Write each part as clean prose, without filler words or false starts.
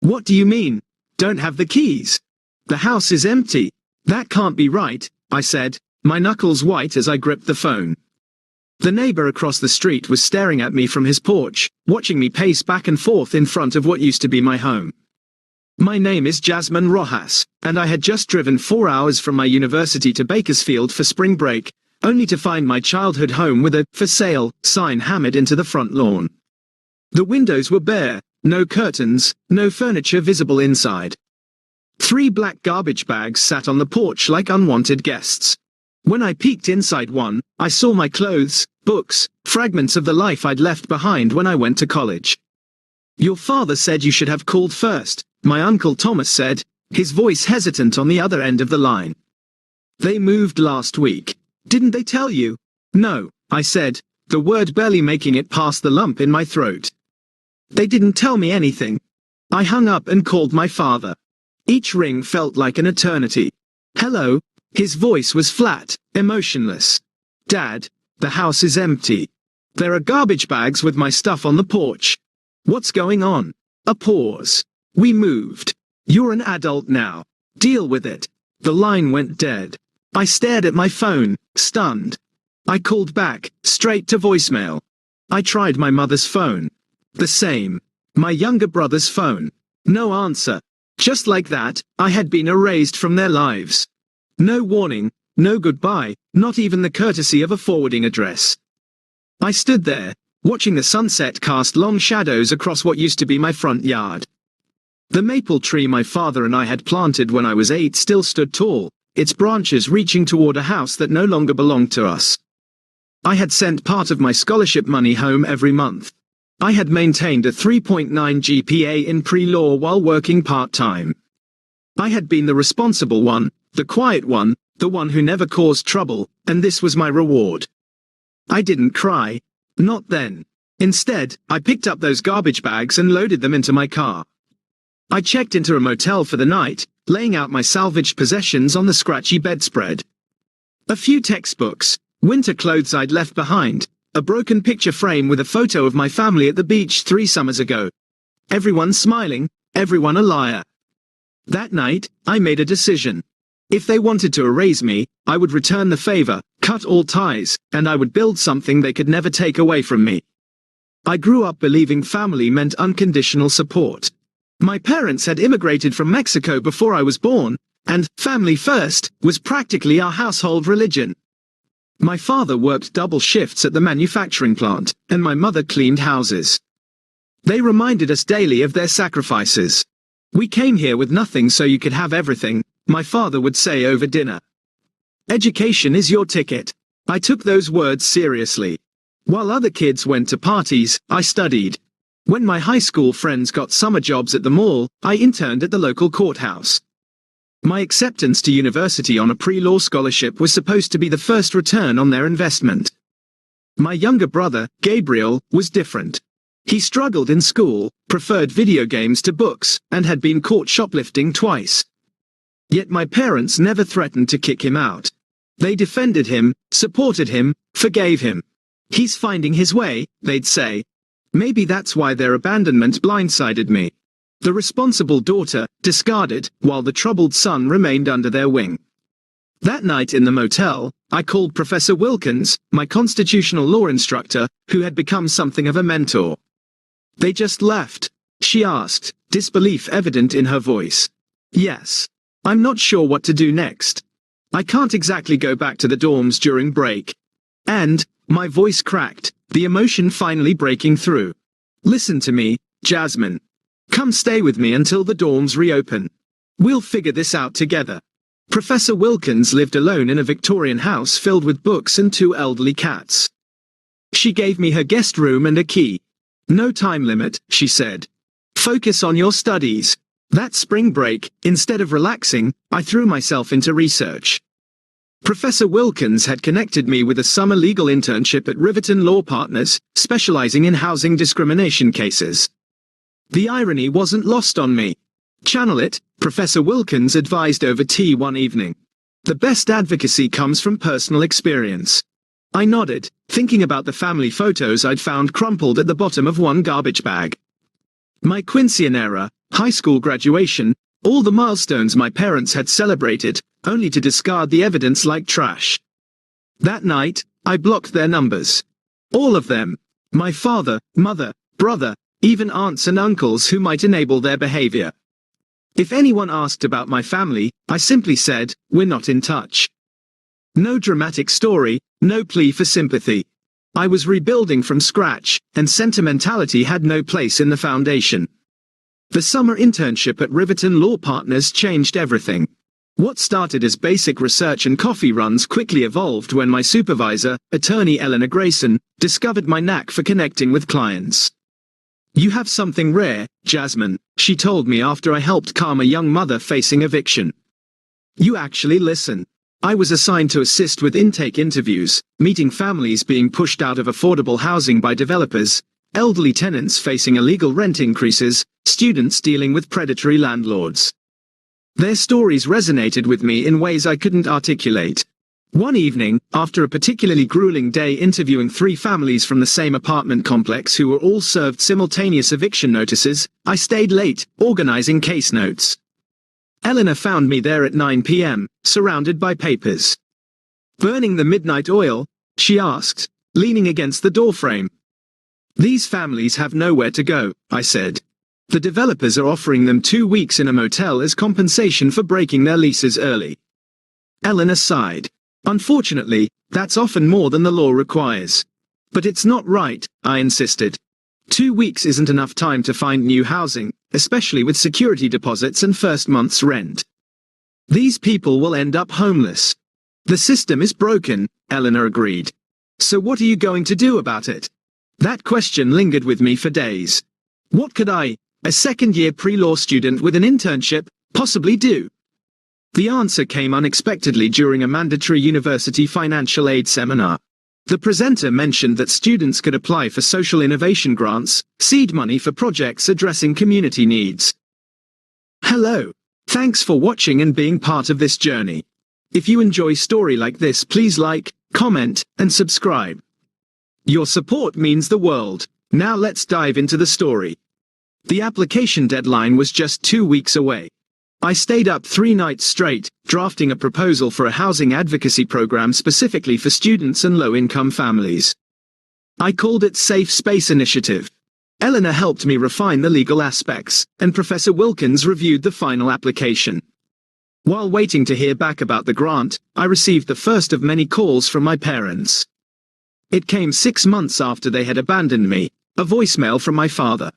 "What do you mean? Don't have the keys? The house is empty. That can't be right," I said, my knuckles white as I gripped the phone. The neighbor across the street was staring at me from his porch, watching me pace back and forth in front of what used to be my home. My name is Jasmine Rojas, and I had just driven 4 hours from my university to Bakersfield for spring break, only to find my childhood home with a "for sale" sign hammered into the front lawn. The windows were bare, no curtains, no furniture visible inside. 3 black garbage bags sat on the porch like unwanted guests. When I peeked inside one, I saw my clothes, books, fragments of the life I'd left behind when I went to college. "Your father said you should have called first," my Uncle Thomas said, his voice hesitant on the other end of the line. "They moved last week. Didn't they tell you?" "No," I said, the word barely making it past the lump in my throat. "They didn't tell me anything." I hung up and called my father. Each ring felt like an eternity. "Hello." His voice was flat, emotionless. "Dad, the house is empty. There are garbage bags with my stuff on the porch. What's going on?" A pause. "We moved. You're an adult now. Deal with it." The line went dead. I stared at my phone, stunned. I called back, straight to voicemail. I tried my mother's phone. The same. My younger brother's phone. No answer. Just like that, I had been erased from their lives. No warning, no goodbye, not even the courtesy of a forwarding address. I stood there, watching the sunset cast long shadows across what used to be my front yard. The maple tree my father and I had planted when I was 8 still stood tall, its branches reaching toward a house that no longer belonged to us. I had sent part of my scholarship money home every month. I had maintained a 3.9 GPA in pre-law while working part-time. I had been the responsible one, the quiet one, the one who never caused trouble, and this was my reward. I didn't cry. Not then. Instead, I picked up those garbage bags and loaded them into my car. I checked into a motel for the night, laying out my salvaged possessions on the scratchy bedspread. A few textbooks, winter clothes I'd left behind, a broken picture frame with a photo of my family at the beach 3 summers ago. Everyone smiling, everyone a liar. That night, I made a decision. If they wanted to erase me, I would return the favor, cut all ties, and I would build something they could never take away from me. I grew up believing family meant unconditional support. My parents had immigrated from Mexico before I was born, and family first was practically our household religion. My father worked double shifts at the manufacturing plant, and my mother cleaned houses. They reminded us daily of their sacrifices. "We came here with nothing so you could have everything," my father would say over dinner. "Education is your ticket." I took those words seriously. While other kids went to parties, I studied. When my high school friends got summer jobs at the mall, I interned at the local courthouse. My acceptance to university on a pre-law scholarship was supposed to be the first return on their investment. My younger brother, Gabriel, was different. He struggled in school, preferred video games to books, and had been caught shoplifting twice. Yet my parents never threatened to kick him out. They defended him, supported him, forgave him. "He's finding his way," they'd say. Maybe that's why their abandonment blindsided me. The responsible daughter, discarded, while the troubled son remained under their wing. That night in the motel, I called Professor Wilkins, my constitutional law instructor, who had become something of a mentor. "They just left?" she asked, disbelief evident in her voice. "Yes. I'm not sure what to do next. I can't exactly go back to the dorms during break." And, my voice cracked, the emotion finally breaking through. "Listen to me, Jasmine. Come stay with me until the dorms reopen. We'll figure this out together." Professor Wilkins lived alone in a Victorian house filled with books and 2 elderly cats. She gave me her guest room and a key. "No time limit," she said. "Focus on your studies." That spring break, instead of relaxing, I threw myself into research. Professor Wilkins had connected me with a summer legal internship at Riverton Law Partners, specializing in housing discrimination cases. The irony wasn't lost on me. "Channel it," Professor Wilkins advised over tea one evening. "The best advocacy comes from personal experience." I nodded, thinking about the family photos I'd found crumpled at the bottom of one garbage bag. "My Quinceanera," high school graduation, all the milestones my parents had celebrated, only to discard the evidence like trash. That night, I blocked their numbers. All of them. My father, mother, brother, even aunts and uncles who might enable their behavior. If anyone asked about my family, I simply said, "We're not in touch." No dramatic story, no plea for sympathy. I was rebuilding from scratch, and sentimentality had no place in the foundation. The summer internship at Riverton Law Partners changed everything. What started as basic research and coffee runs quickly evolved when my supervisor, attorney Eleanor Grayson, discovered my knack for connecting with clients. "You have something rare, Jasmine," she told me after I helped calm a young mother facing eviction. "You actually listen." I was assigned to assist with intake interviews, meeting families being pushed out of affordable housing by developers, elderly tenants facing illegal rent increases, students dealing with predatory landlords. Their stories resonated with me in ways I couldn't articulate. One evening, after a particularly grueling day interviewing 3 families from the same apartment complex who were all served simultaneous eviction notices, I stayed late, organizing case notes. Eleanor found me there at 9 p.m., surrounded by papers. "Burning the midnight oil?" she asked, leaning against the doorframe. "These families have nowhere to go," I said. "The developers are offering them 2 weeks in a motel as compensation for breaking their leases early." Eleanor sighed. "Unfortunately, that's often more than the law requires. But it's not right," I insisted. 2 weeks isn't enough time to find new housing, especially with security deposits and first month's rent. These people will end up homeless. "The system is broken," Eleanor agreed. "So what are you going to do about it?" That question lingered with me for days. What could I, a second-year pre-law student with an internship, possibly do? The answer came unexpectedly during a mandatory university financial aid seminar. The presenter mentioned that students could apply for social innovation grants, seed money for projects addressing community needs. Hello. Thanks for watching and being part of this journey. If you enjoy story like this, please like, comment, and subscribe. Your support means the world. Now let's dive into the story. The application deadline was just 2 weeks away. I stayed up 3 nights straight, drafting a proposal for a housing advocacy program specifically for students and low-income families. I called it Safe Space Initiative. Eleanor helped me refine the legal aspects, and Professor Wilkins reviewed the final application. While waiting to hear back about the grant, I received the first of many calls from my parents. It came 6 months after they had abandoned me, a voicemail from my father.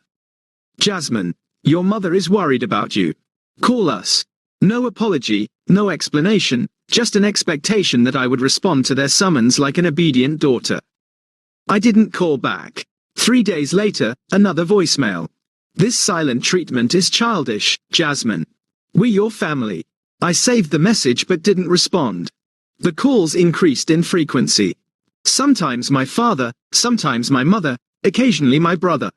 "Jasmine, your mother is worried about you. Call us." No apology, no explanation, just an expectation that I would respond to their summons like an obedient daughter. I didn't call back. 3 days later, another voicemail. "This silent treatment is childish, Jasmine. We're your family." I saved the message but didn't respond. The calls increased in frequency. Sometimes my father, sometimes my mother, occasionally my brother.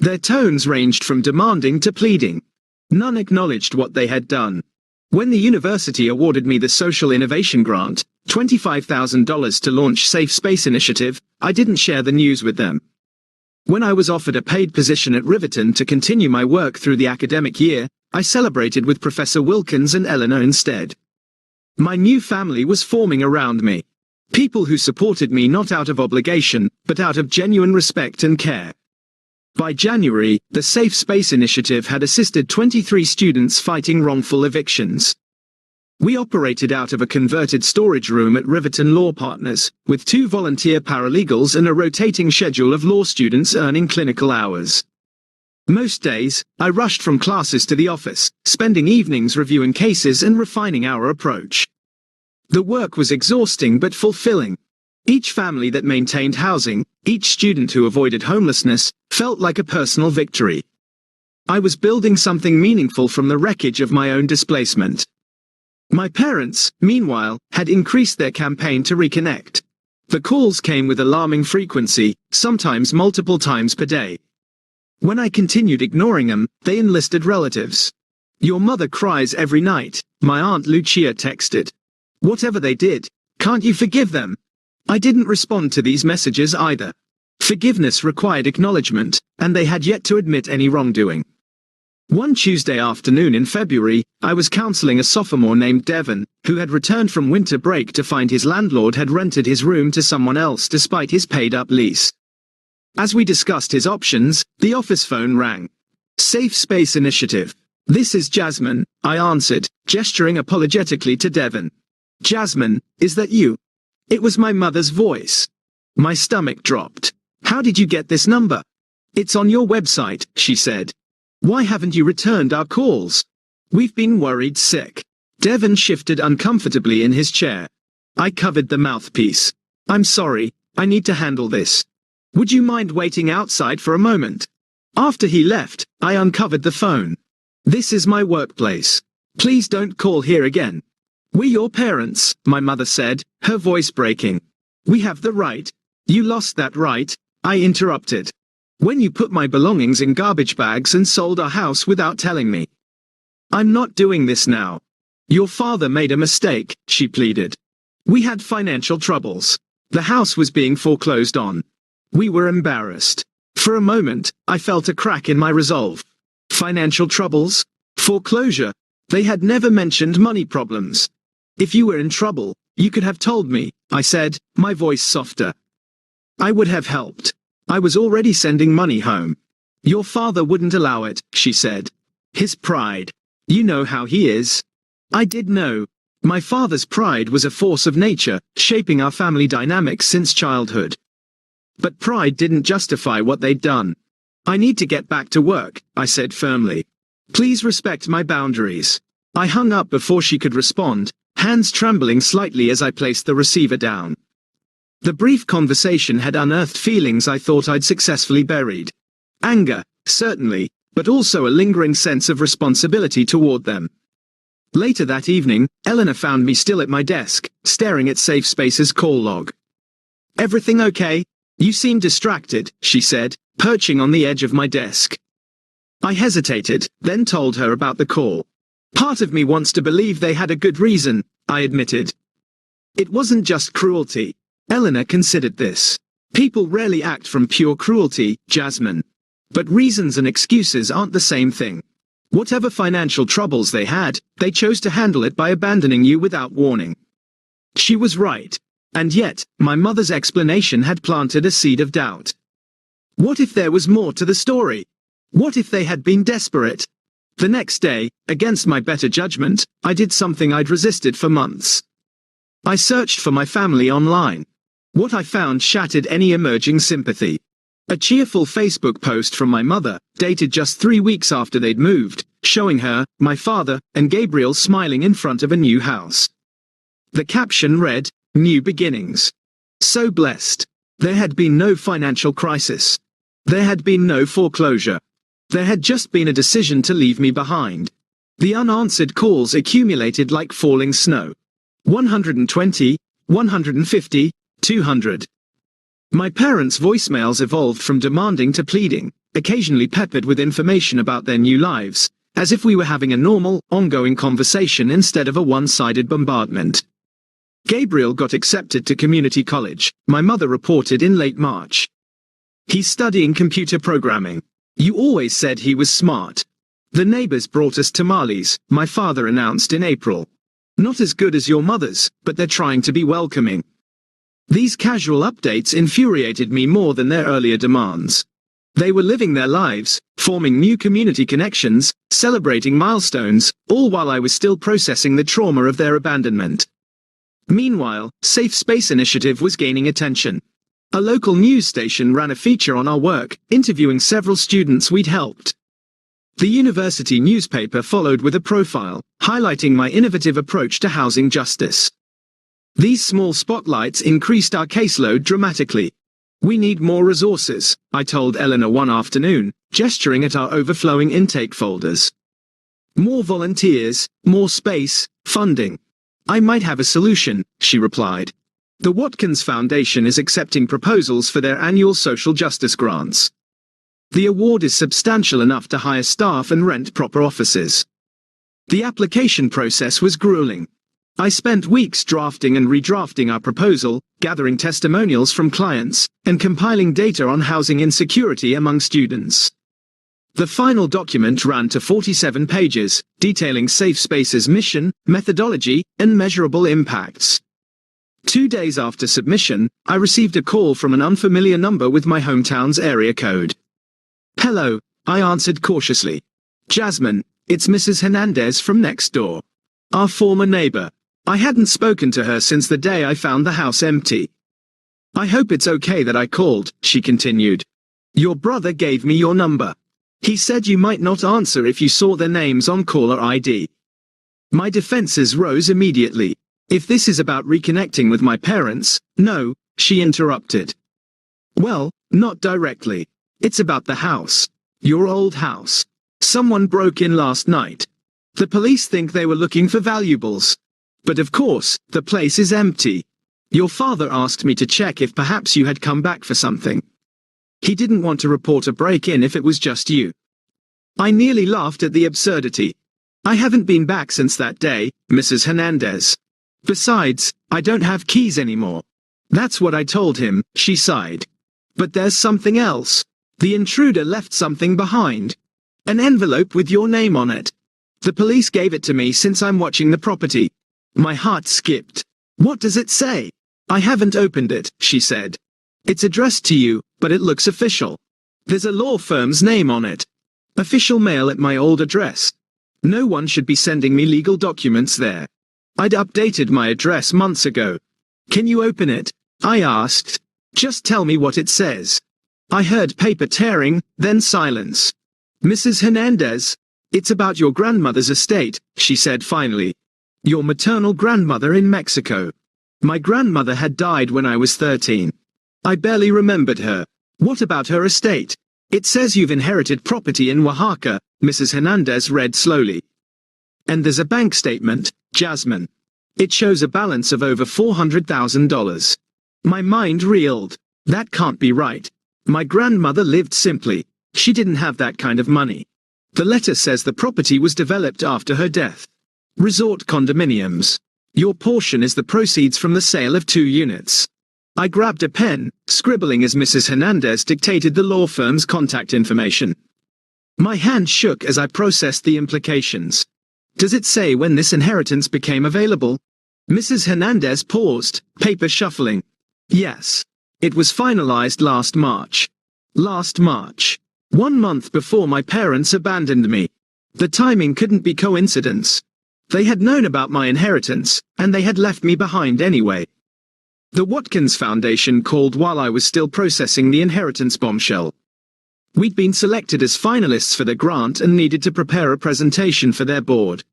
Their tones ranged from demanding to pleading. None acknowledged what they had done. When the university awarded me the Social Innovation Grant, $25,000 to launch Safe Space Initiative, I didn't share the news with them. When I was offered a paid position at Riverton to continue my work through the academic year, I celebrated with Professor Wilkins and Eleanor instead. My new family was forming around me. People who supported me not out of obligation, but out of genuine respect and care. By January, the Safe Space Initiative had assisted 23 students fighting wrongful evictions. We operated out of a converted storage room at Riverton Law Partners, with 2 volunteer paralegals and a rotating schedule of law students earning clinical hours. Most days, I rushed from classes to the office, spending evenings reviewing cases and refining our approach. The work was exhausting but fulfilling. Each family that maintained housing, each student who avoided homelessness, felt like a personal victory. I was building something meaningful from the wreckage of my own displacement. My parents, meanwhile, had increased their campaign to reconnect. The calls came with alarming frequency, sometimes multiple times per day. When I continued ignoring them, they enlisted relatives. "Your mother cries every night," my Aunt Lucia texted. "Whatever they did, can't you forgive them?" I didn't respond to these messages either. Forgiveness required acknowledgement, and they had yet to admit any wrongdoing. One Tuesday afternoon in February, I was counseling a sophomore named Devon, who had returned from winter break to find his landlord had rented his room to someone else despite his paid-up lease. As we discussed his options, the office phone rang. Safe Space Initiative. This is Jasmine, I answered, gesturing apologetically to Devon. Jasmine, is that you? It was my mother's voice. My stomach dropped. How did you get this number? It's on your website, she said. Why haven't you returned our calls? We've been worried sick. Devon shifted uncomfortably in his chair. I covered the mouthpiece. I'm sorry, I need to handle this. Would you mind waiting outside for a moment? After he left, I uncovered the phone. This is my workplace. Please don't call here again. We're your parents, my mother said, her voice breaking. We have the right. You lost that right, I interrupted. When you put my belongings in garbage bags and sold our house without telling me. I'm not doing this now. Your father made a mistake, she pleaded. We had financial troubles. The house was being foreclosed on. We were embarrassed. For a moment, I felt a crack in my resolve. Financial troubles? Foreclosure? They had never mentioned money problems. If you were in trouble, you could have told me, I said, my voice softer. I would have helped. I was already sending money home. Your father wouldn't allow it, she said. His pride. You know how he is. I did know. My father's pride was a force of nature, shaping our family dynamics since childhood. But pride didn't justify what they'd done. I need to get back to work, I said firmly. Please respect my boundaries. I hung up before she could respond, hands trembling slightly as I placed the receiver down. The brief conversation had unearthed feelings I thought I'd successfully buried. Anger, certainly, but also a lingering sense of responsibility toward them. Later that evening, Eleanor found me still at my desk, staring at Safe Space's call log. Everything okay? You seem distracted, she said, perching on the edge of my desk. I hesitated, then told her about the call. Part of me wants to believe they had a good reason, I admitted. It wasn't just cruelty. Eleanor considered this. People rarely act from pure cruelty, Jasmine. But reasons and excuses aren't the same thing. Whatever financial troubles they had, they chose to handle it by abandoning you without warning. She was right. And yet, my mother's explanation had planted a seed of doubt. What if there was more to the story? What if they had been desperate? The next day, against my better judgment, I did something I'd resisted for months. I searched for my family online. What I found shattered any emerging sympathy. A cheerful Facebook post from my mother, dated just 3 weeks after they'd moved, showing her, my father, and Gabriel smiling in front of a new house. The caption read, New beginnings. So blessed. There had been no financial crisis. There had been no foreclosure. There had just been a decision to leave me behind. The unanswered calls accumulated like falling snow. 120, 150, 200. My parents' voicemails evolved from demanding to pleading, occasionally peppered with information about their new lives, as if we were having a normal, ongoing conversation instead of a one-sided bombardment. Gabriel got accepted to community college, my mother reported in late March. He's studying computer programming. You always said he was smart. The neighbors brought us tamales, my father announced in April. Not as good as your mother's, but they're trying to be welcoming. These casual updates infuriated me more than their earlier demands. They were living their lives, forming new community connections, celebrating milestones, all while I was still processing the trauma of their abandonment. Meanwhile, Safe Space Initiative was gaining attention. A local news station ran a feature on our work, interviewing several students we'd helped. The university newspaper followed with a profile, highlighting my innovative approach to housing justice. These small spotlights increased our caseload dramatically. We need more resources, I told Eleanor one afternoon, gesturing at our overflowing intake folders. More volunteers, more space, funding. I might have a solution, she replied. The Watkins Foundation is accepting proposals for their annual social justice grants. The award is substantial enough to hire staff and rent proper offices. The application process was grueling. I spent weeks drafting and redrafting our proposal, gathering testimonials from clients, and compiling data on housing insecurity among students. The final document ran to 47 pages, detailing Safe Space's mission, methodology, and measurable impacts. 2 days after submission, I received a call from an unfamiliar number with my hometown's area code. "Hello," I answered cautiously. "Jasmine, it's Mrs. Hernandez from next door. Our former neighbor. I hadn't spoken to her since the day I found the house empty." "I hope it's okay that I called," she continued. "Your brother gave me your number. He said you might not answer if you saw their names on caller ID." My defenses rose immediately. "If this is about reconnecting with my parents, no," she interrupted. "Well, not directly. It's about the house. Your old house. Someone broke in last night. The police think they were looking for valuables. But of course, the place is empty. Your father asked me to check if perhaps you had come back for something. He didn't want to report a break-in if it was just you." I nearly laughed at the absurdity. "I haven't been back since that day, Mrs. Hernandez. Besides, I don't have keys anymore." "That's what I told him," she sighed. "But there's something else. The intruder left something behind. An envelope with your name on it. The police gave it to me since I'm watching the property." My heart skipped. "What does it say?" "I haven't opened it," she said. "It's addressed to you, but it looks official. There's a law firm's name on it. Official mail at my old address. No one should be sending me legal documents there. I'd updated my address months ago." "Can you open it?" I asked. "Just tell me what it says." I heard paper tearing, then silence. "Mrs. Hernandez, it's about your grandmother's estate," she said finally. "Your maternal grandmother in Mexico. My grandmother had died when I was 13. I barely remembered her. What about her estate?" "It says you've inherited property in Oaxaca," Mrs. Hernandez read slowly. "And there's a bank statement, Jasmine. It shows a balance of over $400,000. My mind reeled. That can't be right. My grandmother lived simply. She didn't have that kind of money. The letter says the property was developed after her death. Resort condominiums. Your portion is the proceeds from the sale of 2 units. I grabbed a pen, scribbling as Mrs. Hernandez dictated the law firm's contact information. My hand shook as I processed the implications. "Does it say when this inheritance became available?" Mrs. Hernandez paused, paper shuffling. "Yes. It was finalized last March. Last March. 1 month before my parents abandoned me. The timing couldn't be coincidence. They had known about my inheritance, and they had left me behind anyway." The Watkins Foundation called while I was still processing the inheritance bombshell. We'd been selected as finalists for the grant and needed to prepare a presentation for their board.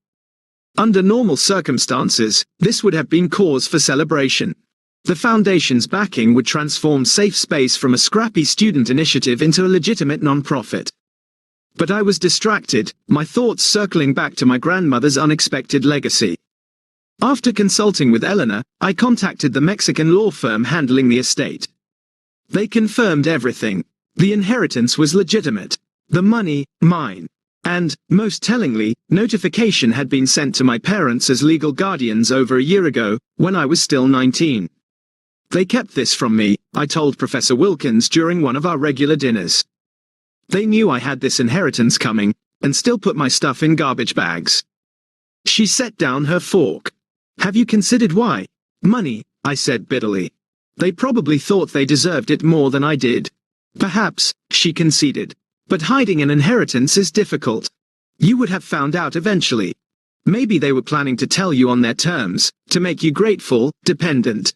Under normal circumstances, this would have been cause for celebration. The foundation's backing would transform Safe Space from a scrappy student initiative into a legitimate nonprofit. But I was distracted, my thoughts circling back to my grandmother's unexpected legacy. After consulting with Eleanor, I contacted the Mexican law firm handling the estate. They confirmed everything. The inheritance was legitimate. The money, mine. And, most tellingly, notification had been sent to my parents as legal guardians over a year ago, when I was still 19. "They kept this from me," I told Professor Wilkins during one of our regular dinners. "They knew I had this inheritance coming, and still put my stuff in garbage bags." She set down her fork. "Have you considered why?" "Money," I said bitterly. "They probably thought they deserved it more than I did." "Perhaps," she conceded. "But hiding an inheritance is difficult. You would have found out eventually. Maybe they were planning to tell you on their terms, to make you grateful, dependent."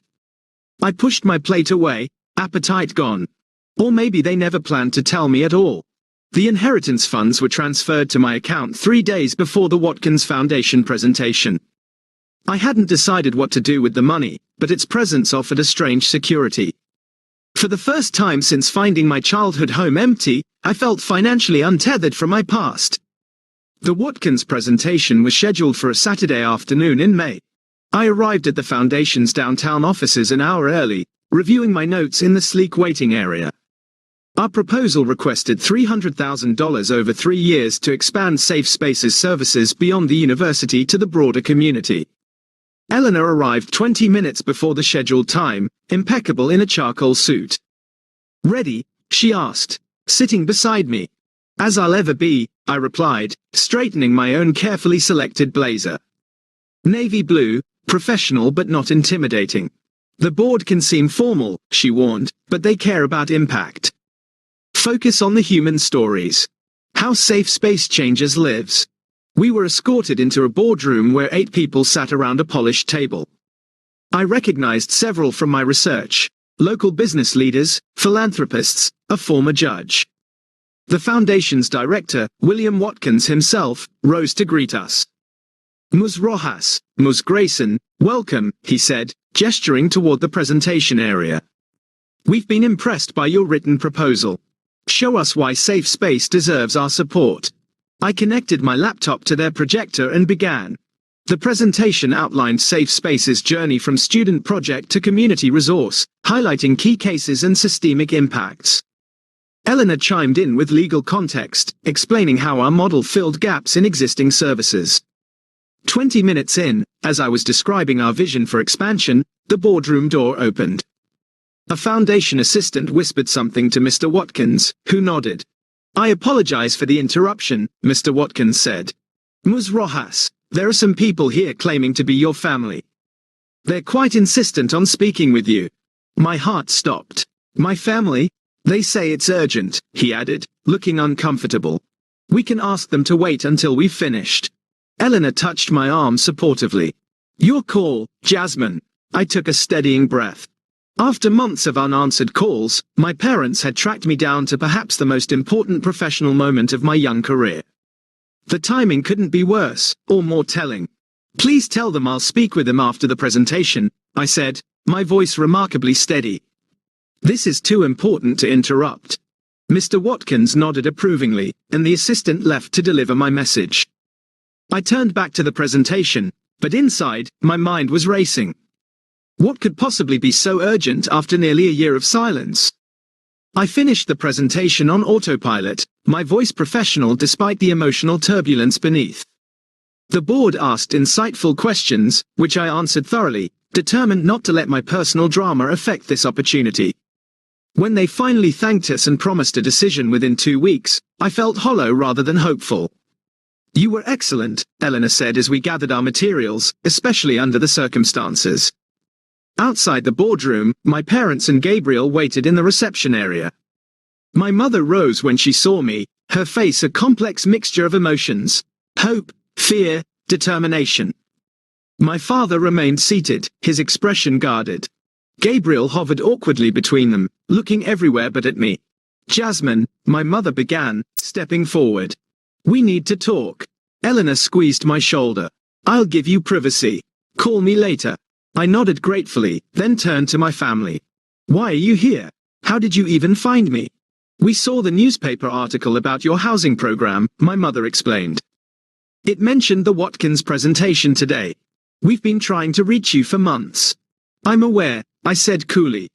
I pushed my plate away, appetite gone. Or maybe they never planned to tell me at all. The inheritance funds were transferred to my account 3 days before the Watkins Foundation presentation. I hadn't decided what to do with the money, but its presence offered a strange security. For the first time since finding my childhood home empty, I felt financially untethered from my past. The Watkins presentation was scheduled for a Saturday afternoon in May. I arrived at the Foundation's downtown offices an hour early, reviewing my notes in the sleek waiting area. Our proposal requested $300,000 over 3 years to expand Safe Spaces services beyond the university to the broader community. Eleanor arrived 20 minutes before the scheduled time, impeccable in a charcoal suit. "Ready?" she asked, sitting beside me. As I'll ever be, I replied, straightening my own carefully selected blazer. Navy blue, professional but not intimidating. The board can seem formal, she warned, but they care about impact. Focus on the human stories. How safe space changes lives. We were escorted into a boardroom where 8 people sat around a polished table. I recognized several from my research: local business leaders, philanthropists, a former judge. The Foundation's director, William Watkins himself, rose to greet us. Ms. Rojas, Ms. Grayson, welcome, he said, gesturing toward the presentation area. We've been impressed by your written proposal. Show us why safe space deserves our support. I connected my laptop to their projector and began. The presentation outlined Safe Space's journey from student project to community resource, highlighting key cases and systemic impacts. Eleanor chimed in with legal context, explaining how our model filled gaps in existing services. 20 minutes in, as I was describing our vision for expansion, the boardroom door opened. A Foundation assistant whispered something to Mr. Watkins, who nodded. I apologize for the interruption, Mr. Watkins said. Ms. Rojas, there are some people here claiming to be your family. They're quite insistent on speaking with you. My heart stopped. My family? They say it's urgent, he added, looking uncomfortable. We can ask them to wait until we've finished. Eleanor touched my arm supportively. Your call, Jasmine. I took a steadying breath. After months of unanswered calls, my parents had tracked me down to perhaps the most important professional moment of my young career. The timing couldn't be worse, or more telling. Please tell them I'll speak with them after the presentation, I said, my voice remarkably steady. This is too important to interrupt. Mr. Watkins nodded approvingly, and the assistant left to deliver my message. I turned back to the presentation, but inside, my mind was racing. What could possibly be so urgent after nearly a year of silence? I finished the presentation on autopilot, my voice professional despite the emotional turbulence beneath. The board asked insightful questions, which I answered thoroughly, determined not to let my personal drama affect this opportunity. When they finally thanked us and promised a decision within 2 weeks, I felt hollow rather than hopeful. You were excellent, Eleanor said as we gathered our materials, especially under the circumstances. Outside the boardroom, my parents and Gabriel waited in the reception area. My mother rose when she saw me, her face a complex mixture of emotions: hope, fear, determination. My father remained seated, his expression guarded. Gabriel hovered awkwardly between them, looking everywhere but at me. Jasmine, my mother began, stepping forward. We need to talk. Eleanor squeezed my shoulder. I'll give you privacy. Call me later. I nodded gratefully, then turned to my family. Why are you here? How did you even find me? We saw the newspaper article about your housing program, my mother explained. It mentioned the Watkins presentation today. We've been trying to reach you for months. I'm aware, I said coolly.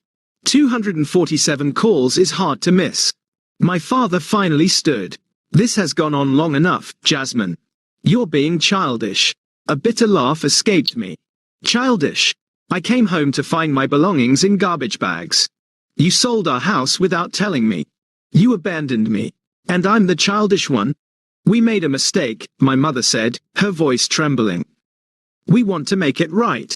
247 calls is hard to miss. My father finally stood. This has gone on long enough, Jasmine. You're being childish. A bitter laugh escaped me. Childish. I came home to find my belongings in garbage bags. You sold our house without telling me. You abandoned me. And I'm the childish one? We made a mistake, my mother said, her voice trembling. We want to make it right.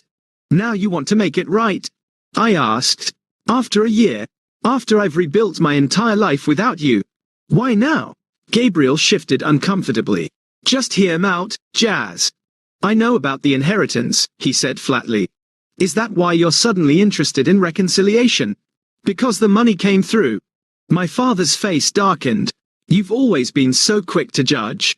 Now you want to make it right? I asked. After a year? After I've rebuilt my entire life without you? Why now? Gabriel shifted uncomfortably. Just hear him out, Jazz. I know about the inheritance, he said flatly. Is that why you're suddenly interested in reconciliation? Because the money came through? My father's face darkened. You've always been so quick to judge.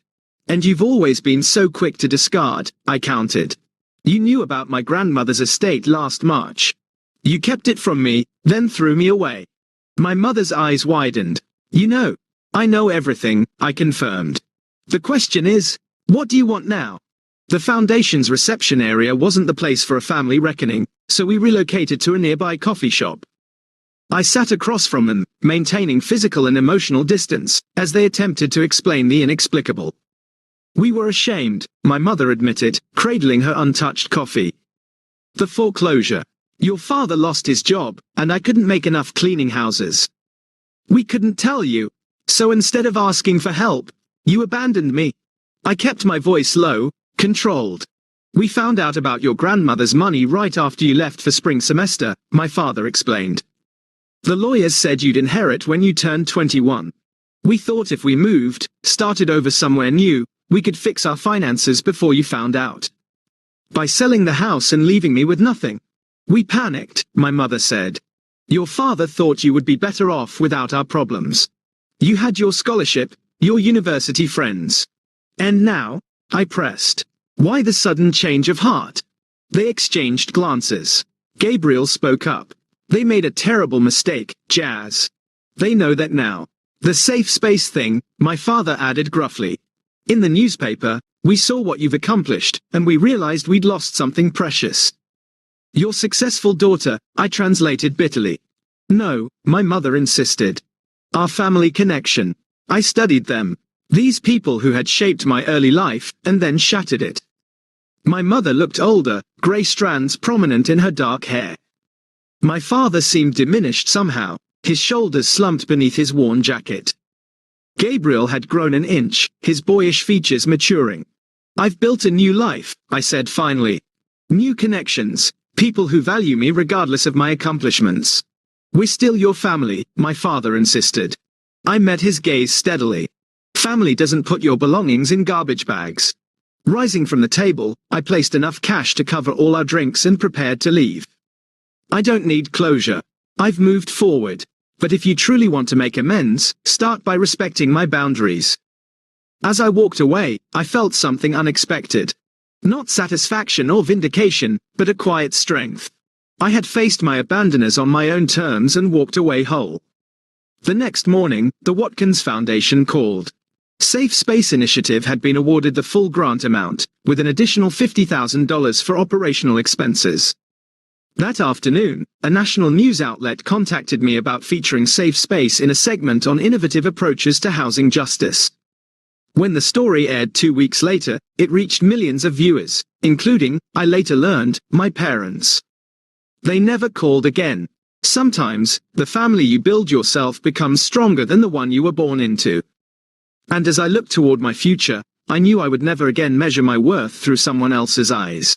And you've always been so quick to discard, I countered. You knew about my grandmother's estate last March. You kept it from me, then threw me away. My mother's eyes widened. You know. I know everything, I confirmed. The question is, what do you want now? The Foundation's reception area wasn't the place for a family reckoning, so we relocated to a nearby coffee shop. I sat across from them, maintaining physical and emotional distance, as they attempted to explain the inexplicable. We were ashamed, my mother admitted, cradling her untouched coffee. The foreclosure. Your father lost his job, and I couldn't make enough cleaning houses. We couldn't tell you. So instead of asking for help, you abandoned me. I kept my voice low, controlled. We found out about your grandmother's money right after you left for spring semester, my father explained. The lawyers said you'd inherit when you turned 21. We thought if we moved, started over somewhere new, we could fix our finances before you found out. By selling the house and leaving me with nothing. We panicked, my mother said. Your father thought you would be better off without our problems. You had your scholarship, your university friends. And now? I pressed. Why the sudden change of heart? They exchanged glances. Gabriel spoke up. They made a terrible mistake, Jazz. They know that now. The safe space thing, my father added gruffly. In the newspaper, we saw what you've accomplished, and we realized we'd lost something precious. Your successful daughter, I translated bitterly. No, my mother insisted. Our family connection. I studied them. These people who had shaped my early life, and then shattered it. My mother looked older, grey strands prominent in her dark hair. My father seemed diminished somehow, his shoulders slumped beneath his worn jacket. Gabriel had grown an inch, his boyish features maturing. I've built a new life, I said finally. New connections, people who value me regardless of my accomplishments. We're still your family, my father insisted. I met his gaze steadily. Family doesn't put your belongings in garbage bags. Rising from the table, I placed enough cash to cover all our drinks and prepared to leave. I don't need closure. I've moved forward. But if you truly want to make amends, start by respecting my boundaries. As I walked away, I felt something unexpected. Not satisfaction or vindication, but a quiet strength. I had faced my abandoners on my own terms and walked away whole. The next morning, the Watkins Foundation called. Safe Space Initiative had been awarded the full grant amount, with an additional $50,000 for operational expenses. That afternoon, a national news outlet contacted me about featuring Safe Space in a segment on innovative approaches to housing justice. When the story aired 2 weeks later, it reached millions of viewers, including, I later learned, my parents. They never called again. Sometimes, the family you build yourself becomes stronger than the one you were born into. And as I looked toward my future, I knew I would never again measure my worth through someone else's eyes.